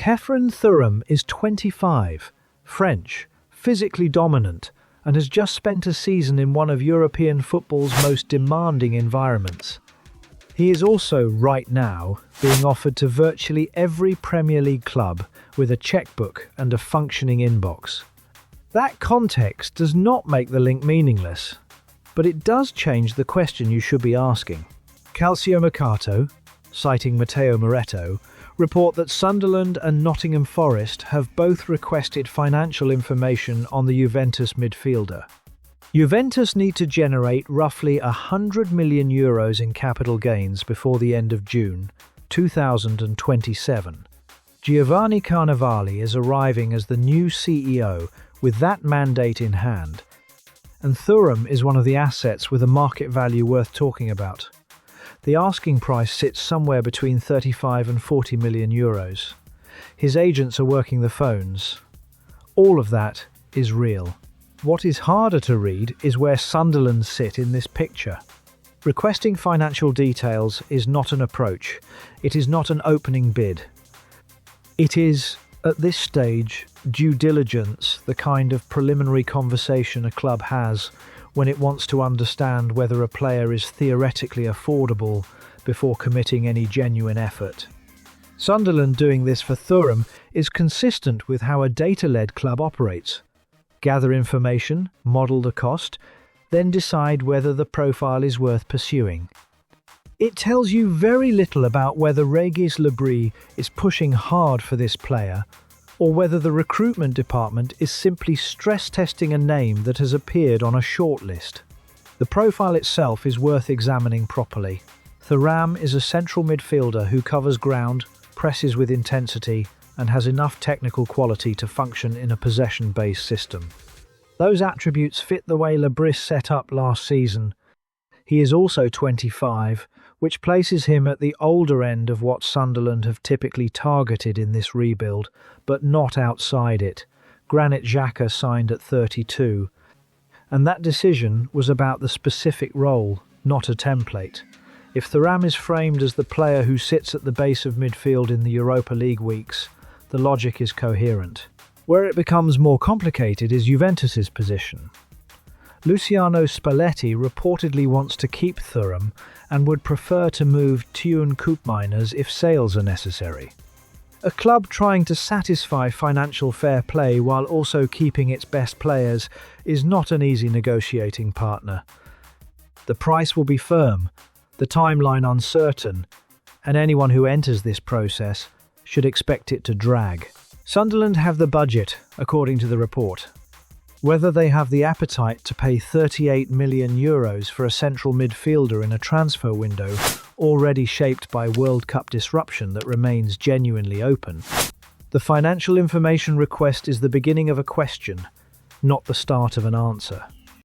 THURAM is 25, French, physically dominant, and has just spent a season in one of European football's most demanding environments. He is also, right now, being offered to virtually every Premier League club with a checkbook and a functioning inbox. That context does not make the link meaningless, but it does change the question you should be asking. Calciomercato, citing Matteo Moretto, report that Sunderland and Nottingham Forest have both requested financial information on the Juventus midfielder. Juventus need to generate roughly €100 million in capital gains before the end of June 2027. Giovanni Carnevali is arriving as the new CEO with that mandate in hand, and THURAM is one of the assets with a market value worth talking about. The asking price sits somewhere between 35 and 40 million euros. His agents are working the phones. All of that is real. What is harder to read is where Sunderland sit in this picture. Requesting financial details is not an approach. It is not an opening bid. It is, at this stage, due diligence, the kind of preliminary conversation a club has when it wants to understand whether a player is theoretically affordable before committing any genuine effort. Sunderland doing this for THURAM is consistent with how a data-led club operates. Gather information, model the cost, then decide whether the profile is worth pursuing. It tells you very little about whether Régis Le Bris is pushing hard for this player, or whether the recruitment department is simply stress-testing a name that has appeared on a shortlist. The profile itself is worth examining properly. THURAM is a central midfielder who covers ground, presses with intensity, and has enough technical quality to function in a possession-based system. Those attributes fit the way Le Bris set up last season. He is also 25, which places him at the older end of what Sunderland have typically targeted in this rebuild, but not outside it. Granit Xhaka signed at 32, and that decision was about the specific role, not a template. If THURAM is framed as the player who sits at the base of midfield in the Europa League weeks, the logic is coherent. Where it becomes more complicated is Juventus's position. Luciano Spalletti reportedly wants to keep THURAM and would prefer to move Teun Koopmeiners if sales are necessary. A club trying to satisfy financial fair play while also keeping its best players is not an easy negotiating partner. The price will be firm, the timeline uncertain, and anyone who enters this process should expect it to drag. Sunderland have the budget, according to the report. Whether they have the appetite to pay €38 million for a central midfielder in a transfer window already shaped by World Cup disruption that remains genuinely open. The financial information request is the beginning of a question, not the start of an answer.